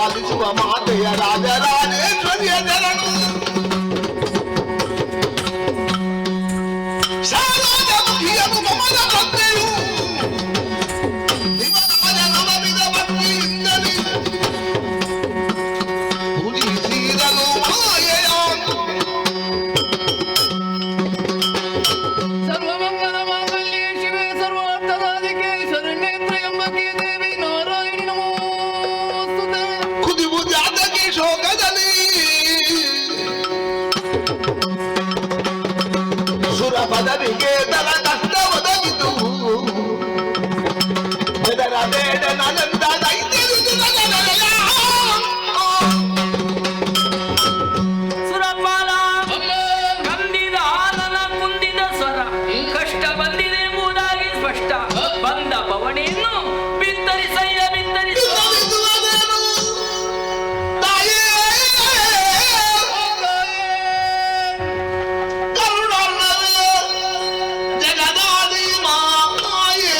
ಪಾಲಿಸುವ ಮಾತೆಯ ರಾಜರಾಜೇಶ್ವರಿಯ ಜನರು ಶಾಲಾದ ಮುಖಿಯನು ಮಮದ ಭಕ್ತೆಯು ಇವರಾಜ ನವವಿಧ ಭಕ್ತಿಯಿಂದಲೇ ಉಳಿಸಿದನು ಮಾಯೆಯ ಸರ್ವಮಂಗಲ ಮಾಂಗಲ್ಯೆ ಶಿವೆ ಸರ್ವಾರ್ಥಸಾಧಿಕೆ ಶರಣ್ಯೇ ತ್ರ್ಯಂಬಕೆ ದೇವಿ ನಾರಾಯಣಿ ನಮೋಸ್ತುತೆ. ಕುದಿವು ಜಾತಕಿ ಶೋಕದಲ್ಲಿ ಸುರ ಪದವಿಗೆ ತರ ಕಷ್ಟ ಒದಗಿತು ಬೆದರ ಬೇಡ ನನ್ನಂತ ದೈತ್ಯರು ಸುರಪಾಲ ಕಂದಿದ ಆಲನ ಕುಂದಿದ ಸ್ವರ ಕಷ್ಟ ಬಂದಿದೆ ಎಂಬುದಾಗಿ ಸ್ಪಷ್ಟ ಬಂದ ಪವಣಿಯನ್ನು ಬಿತ್ತರಿಸಯ್ಯ ಬಿತ್ತರಿಸ ಜಗದಾದಿ ಮಾಯೆ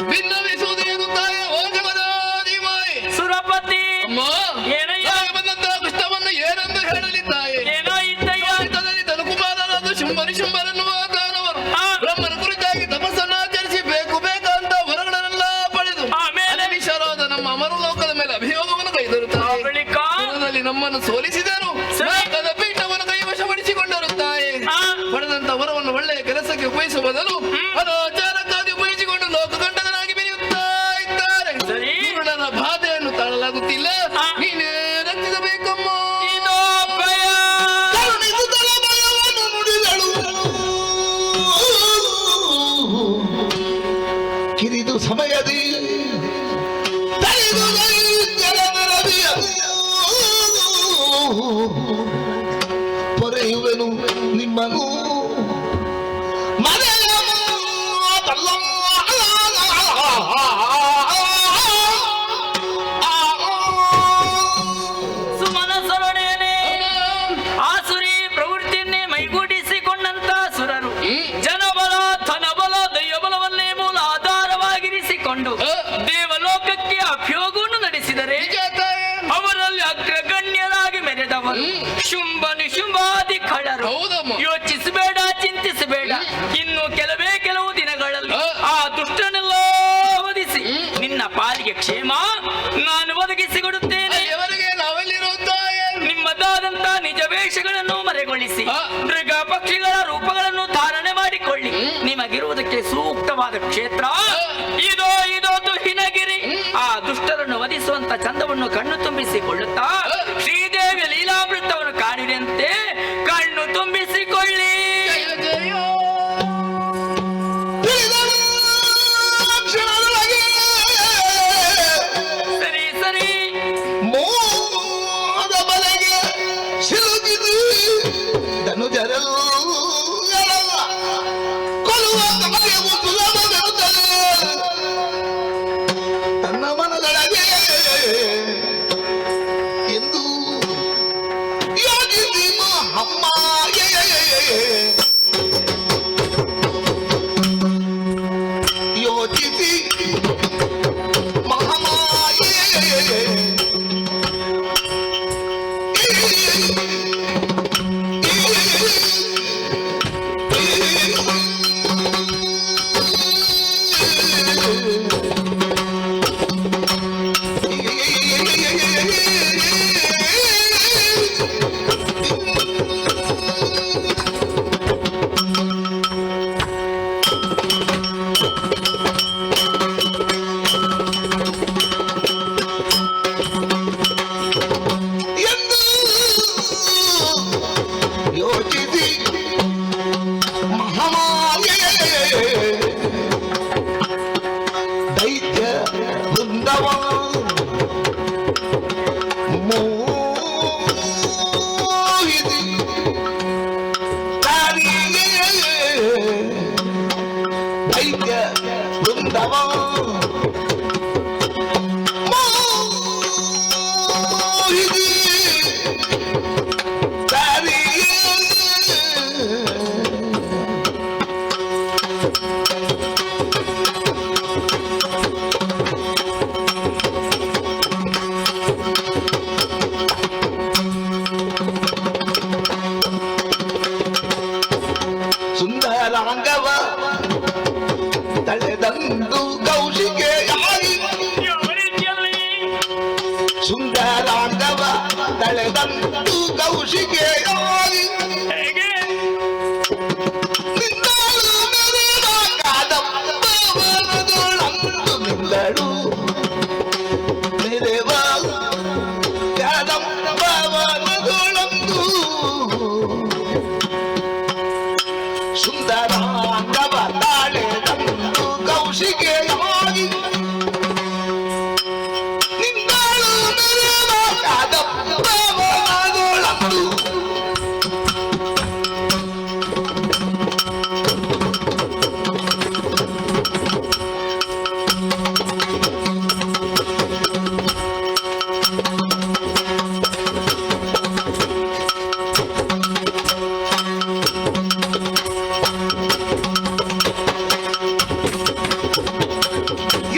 ಭಿನ್ನವಿಸುವುದೇನು ತಾಯೇ ಓ ಜಗದಾದಿ ಮಾಯೆ. ಸುರಪತಿ ಅಮ್ಮ ಏನಯ್ಯ ತಾಯಿ ಬಂದಂತಹ ಕಷ್ಟವನ್ನು ಏನೆಂದು ಹೇಳಲಿದ್ದಾಯೆ. ಏನಾಯಿತಯ್ಯ ಭಾರತದಲ್ಲಿ ತನುಕುಮಾರನಾದ ಶುಂಭನಿಶುಂಭರನ್ನುವ ದಾನವರು ಆ. ಬ್ರಹ್ಮನ ಕುರಿತಾಗಿ ತಪಸ್ಸನ್ನಾಚರಿಸಿ ಬೇಕು ಬೇಕಂತ ವರಗಳನ್ನೆಲ್ಲ ಪಡೆದು ಆಮೇಲೆ ವಿಶಾಲವಾದ ನಮ್ಮ ಅಮರಲೋಕದ ಮೇಲೆ ಅಭಿಯೋಗವನ್ನು ಕೈದರುತ್ತಾರೆ. ಬಳಿಕ ಪುರದಲ್ಲಿ ನಮ್ಮನ್ನು ಸೋಲಿಸಿದರು. ಸರಿ. ಲೋಕದ ಪೀಠವನ್ನು ಕೈವಶಪಡಿಸಿಕೊಂಡಿರುತ್ತಾರೆ. ಆ. ಪಡೆದಂತ ವರವನ್ನು ಒಳ್ಳೆಯ ಕೆಲಸಕ್ಕೆ ಉಪಯೋಗಿಸುವ ಬದಲು ಅನಾಚಾರಕ್ಕಾಗಿ ಉಪಯೋಗಿಸಿಕೊಂಡು ಲೋಕಗಂಟಕನಾಗಿ ಬೆರೆಯುತ್ತಾ ಇದ್ದಾರೆ. ಸರಿ. ಕಿರುಡನ ಬಾಧೆಯನ್ನು ತಾಳಲಾಗುತ್ತಿಲ್ಲ. ಆ. ನೀನೇ ರಕ್ಷಿಸಬೇಕಮ್ಮ. ಇದೋ ಭಯ ಕರುಣಿಸುತ್ತಲೇ ಭಯವನ್ನು ನುಡಿದಳು ಕಿರಿದು ಸಮಯದಿ ತಲೆದು ದೈತ್ಯರ ನೆರವಿಯ ಪೊರೆಯುವೆನು ನಿಮ್ಮನು ಮನೆಯ ಸುಮನ ಸರೊಡನೆ ಆಸುರಿ ಪ್ರವೃತ್ತಿಯನ್ನೇ ಮೈಗೂಡಿಸಿಕೊಂಡಂತ ಸುರರು ಜನಬಲ ಧನಬಲ ದೈವಬಲವನ್ನೇ ಮೂಲ ಆಧಾರವಾಗಿರಿಸಿಕೊಂಡು ದೇವಲೋಕಕ್ಕೆ ಅಭಿಯೋಗವನ್ನು ನಡೆಸಿದರೆ ಅವರಲ್ಲಿ ಅಗ್ರಗಣ್ಯರಾಗಿ ಮೆರೆದವರು ಶುಂಭ ನಿಶುಂಭಾದಿ ಖಳರು. ಹೌದಮ್ಮ. ಯೋಚಿಸಬೇಡ ಚಿಂತಿಸಬೇಡ, ಇನ್ನು ಕೆಲವು ದಿನಗಳಲ್ಲಿ ಆ ದುಷ್ಟನೆಲ್ಲ ವಧಿಸಿ ನಿನ್ನ ಪಾಲಿಗೆ ಕ್ಷೇಮ ನಾನು ಒದಗಿಸಿಕೊಡುತ್ತೇನೆ. ಇವರಿಗೆ ನಾವೆಲ್ಲಿರುತ್ತಾಯೆ. ನಿಮ್ಮದಾದಂತ ನಿಜ ವೇಷಗಳನ್ನು ಮರೆಗೊಳಿಸಿ ಆ. ಮೃಗ ಪಕ್ಷಿಗಳ ರೂಪಗಳನ್ನು ಧಾರಣೆ ಮಾಡಿಕೊಳ್ಳಿ. ನಿಮಗಿರುವುದಕ್ಕೆ ಸೂಕ್ತವಾದ ಕ್ಷೇತ್ರ ಇದೋ ದುಹಿನಗಿರಿ. ಆ ದುಷ್ಟರನ್ನು ವಧಿಸುವಂತ ಚಂದವನ್ನು ಕಣ್ಣು ತುಂಬಿಸಿಕೊಳ್ಳುತ್ತಾ ಶ್ರೀದೇವಿಯ ಲೀಲಾಮೃತವನ್ನು ಕಾಣಿದಂತೆ ಕಣ್ಣು ತುಂಬಿಸಿಕೊಳ್ಳಿ. ಜಯ ಜಯ. ಸರಿ ಸರಿ ಮೋದ ಬಲೆಗೆ ಸಿಲುಕಿದು ಧನುಜರಲ್ಲ ಕೊಲ್ಲುವ ಕಾರ್ಯವು ಸುಲಭವಿರುತ್ತದೆ. ತನ್ನ ಮನದೊಳಗೆ ಕೌಶಿಕೆಯಾಗಿ ಹೇಗೆ ನಿನ್ನಳು ಮೆರೆದ ಕಾದಂಬವನದೊಳಂದು ನಿಲ್ಲಳು ಮೆರೆವ ಕಾದಂಬವನದೊಳಂದು ಸುಂದರಾಂಗವ ತಾಳೆದಂದು ಕೌಶಿಕೆಯಾಗಿ ನಿನ್ನಳು ಮೆರೆವ ಕಾದಂಬವನದೊಳಂದು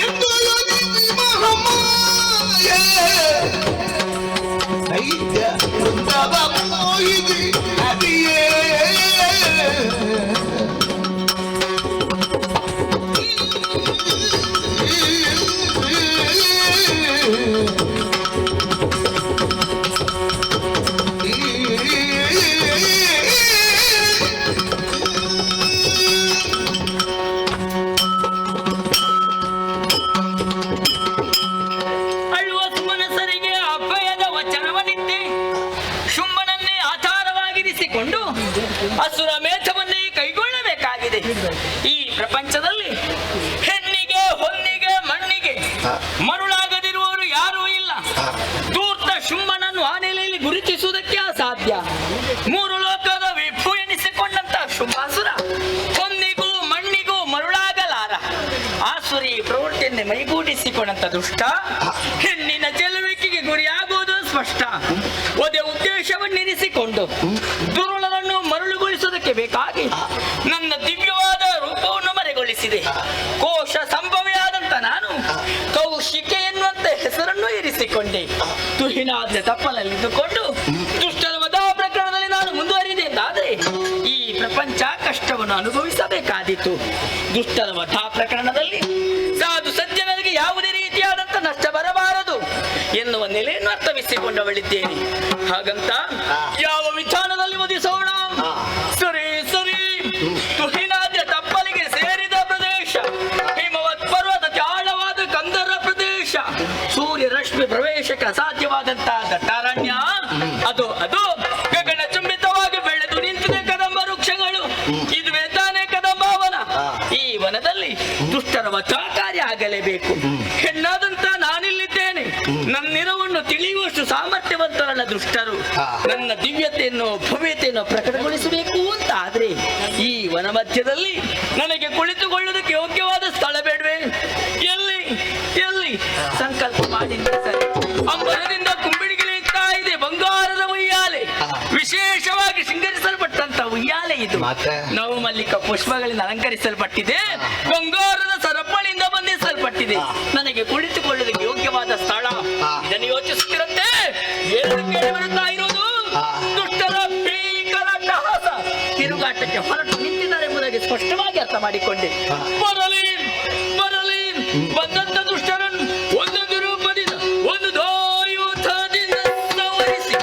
ಎಂದು ಯೋನಿಸಿ ಮಹಾಮಾಯೆ ದೈತ್ಯ ವೃಂದವ ಮೋಹಿನಿ ನದಿಯೇ ಅಳುವ ಸುಮನಸರಿಗೆ ಅಭಯದ ವಚನವನ್ನಿತ್ತೆ ಶುಂಭನನ್ನೇ ಆಧಾರವಾಗಿರಿಸಿಕೊಂಡು ಅಸುರ ಮೇಧವನ್ನೇ ಕೈಗೊಳ್ಳಬೇಕಾಗಿದೆ. ಈ ಪ್ರಪಂಚದಲ್ಲಿ ಹೆಣ್ಣಿಗೆ ಹೊನ್ನಿಗೆ ಮಣ್ಣಿಗೆ ಮರುಳಾಗದಿರುವವರು ಯಾರೂ ಇಲ್ಲ. ಧೂರ್ತ ಶುಂಭನನ್ನು ಆ ನೆಲೆಯಲ್ಲಿ ಗುರುತಿಸುವುದಕ್ಕೆ ಅಸಾಧ್ಯ. ಮೂರು ಲೋಕದ ವಿಭು ಎನಿಸಿಕೊಂಡಂತ ಶುಂಭಾಸುರ ಹೊನ್ನಿಗೂ ಮಣ್ಣಿಗೂ ಮರುಳಾಗಲಾರ. ಆಸುರಿ ಪ್ರವೃತ್ತಿಯನ್ನೇ ಮೈಗೂಡಿಸಿಕೊಂಡಂತ ದುಷ್ಟ ಹೆಣ್ಣಿನ ಚೆಲುವಿಕೆಗೆ ಗುರಿಯಾಗುವುದು ಸ್ಪಷ್ಟ. ಒದೆ ಉದ್ದೇಶವನ್ನಿರಿಸಿಕೊಂಡು ದುರುಳನನ್ನು ಮರಳುಗೊಳಿಸುವುದಕ್ಕೆ ಬೇಕಾಗಿ ನನ್ನ ದಿವ್ಯವಾದ ರೂಪವನ್ನು ಮರೆಗೊಳಿಸಿದೆ. ಕೋಶ ಸಂಭವಿಯಾದಂತ ನಾನು ಕೌಶಿಕೆ ಎನ್ನುವಂತ ಹೆಸರನ್ನು ಇರಿಸಿಕೊಂಡೆ. ತುಹಿನಾದ ತಪ್ಪಲಲ್ಲಿದ್ದುಕೊಂಡು ದುಷ್ಟರ ವಧಾ ಪ್ರಕರಣದಲ್ಲಿ ನಾನು ಮುಂದುವರಿದೆ ಎಂದಾದರೆ ಈ ಪ್ರಪಂಚ ಕಷ್ಟವನ್ನು ಅನುಭವಿಸಬೇಕಾದೀತು. ದುಷ್ಟರ ವಧಾ ಪ್ರಕರಣದಲ್ಲಿ ಸಾಧು ಸಜ್ಜನರಿಗೆ ಯಾವುದೇ ರೀತಿಯಾದಂತ ನಷ್ಟ ಬರಬಾರದು ಎನ್ನುವ ನೆಲೆಯನ್ನು ಅರ್ಥವಿಸಿಕೊಂಡವಳಿದ್ದೇನೆ. ಹಾಗಂತ ಯಾವ ವಿಧಾನದಲ್ಲಿ ವಧಿಸೋಣ? ಸರಿ ಸರಿ, ತುಹಿನಾದ್ಯ ತಪ್ಪಲಿಗೆ ಸೇರಿದ ಪ್ರದೇಶ, ಹಿಮವತ್ ಪರ್ವತ ಆಳವಾದ ಕಂದರ ಪ್ರದೇಶ, ಸೂರ್ಯ ರಶ್ಮಿ ಪ್ರವೇಶಕ್ಕೆ ಅಸಾಧ್ಯವಾದಂತಹ ದಟ್ಟಾರಣ್ಯ, ಅದು ಅದು ಗಗನ ಚುಂಬಿತವಾಗಿ ಬೆಳೆದು ನಿಂತಿದೆ ಕದಂಬ ವೃಕ್ಷಗಳು. ಇದುವೇ ತಾನೇ ಕದಂಬಾವನ. ಈ ವನದಲ್ಲಿ ದುಷ್ಟರ ವಧಾ ಕಾರ್ಯ ಆಗಲೇಬೇಕು. ಹೆಣ್ಣಾದಂತ ನಾನಿಲ್ಲಿದ್ದೇನೆ. ನನ್ನಿರವನ್ನು ತಿಳಿಯುವಷ್ಟು ಸಾಮರ್ಥ್ಯವಂತರಲ್ಲ ದುಷ್ಟರು. ನನ್ನ ದಿವ್ಯತೆಯನ್ನು ಭವ್ಯತೆಯನ್ನು ಪ್ರಕಟಗೊಳಿಸಬೇಕು ಅಂತ ಆದ್ರೆ ಈ ವನ ಮಧ್ಯದಲ್ಲಿ ನನಗೆ ಕುಳಿತುಕೊಳ್ಳುವುದಕ್ಕೆ ಯೋಗ್ಯವಾದ ಸ್ಥಳ ಬೇಡವೇ? ಎಲ್ಲಿ ಎಲ್ಲಿ ಸಂಕಲ್ಪ ಮಾಡಿ ಸರಿ. ಅಂಬರದಿಂದ ಕುಂಬಿಡಿಗಿಳಿಯುತ್ತಾ ಇದೆ ಬಂಗಾರದ ಉಯ್ಯಾಲೆ. ವಿಶೇಷವಾಗಿ ಶೃಂಗರಿಸಲ್ಪಟ್ಟಂತ ಉಯ್ಯಾಲೆ ಇದು. ನಾವು ಮಲ್ಲಿಕ ಪುಷ್ಪಗಳಿಂದ ಅಲಂಕರಿಸಲ್ಪಟ್ಟಿದೆ. ಬಂಗಾರದ ಸರಪಳಿಯಿಂದ ಬಂಧಿಸಲ್ಪಟ್ಟಿದೆ. ನನಗೆ ಕುಳಿತುಕೊಳ್ಳುವುದಕ್ಕೆ ಯೋಗ್ಯವಾದ ಸ್ಥಳ. ಇದನ್ನು ಯೋಚಿಸುತ್ತಿರಂತೆ ಏನು ಕೇಳಿ ಬರುತ್ತಾ ಇರೋದು? ದುಷ್ಟರ ಭೀಕರ ಅಟ್ಟಹಾಸ ತಿರುಗಾಟಕ್ಕೆ ಹೊರಟು ನಿಂತಿದ್ದಾರೆ ಎಂಬುದಾಗಿ ಸ್ಪಷ್ಟವಾಗಿ ಅರ್ಥ ಮಾಡಿಕೊಂಡೆ. ಬರಲಿ ಬರಲಿ, ಬಂದಂತ ದುಷ್ಟರನ್ನು ಒಂದೊಂದು ರೂಪದಿಂದ ಒಂದು ದೋಯುಧದಿಂದ ಸಂವರಿಸಿ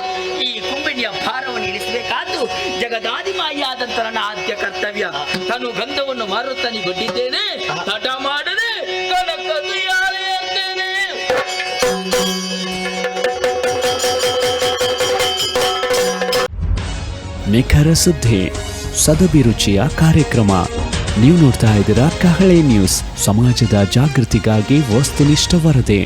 ಈ ಕುಂಬಿಣಿಯ ಭಾರವನ್ನು ಇಳಿಸಬೇಕಾದ್ದು ಜಗದಾದಿಮಾಯಿಯಾದಂತ ನನ್ನ ಆದ್ಯ ಕರ್ತವ್ಯ. ನಾನು ಗಂಧವನ್ನು ಮಾರುತ್ತನಿಗೊಡ್ಡಿದ್ದೇನೆ. ತಡ ಮಾಡದೆ ಕನಕ ತುಯಾಲೆ ಎದ್ದೇನೆ. ನಿಖರ ಸುದ್ದಿ, ಸದಭಿರುಚಿಯ ಕಾರ್ಯಕ್ರಮ. ನೀವು ನೋಡ್ತಾ ಇದ್ದೀರಾ ಕಹಳೆ ನ್ಯೂಸ್, ಸಮಾಜದ ಜಾಗೃತಿಗಾಗಿ ವಸ್ತುನಿಷ್ಠ ವರದಿ.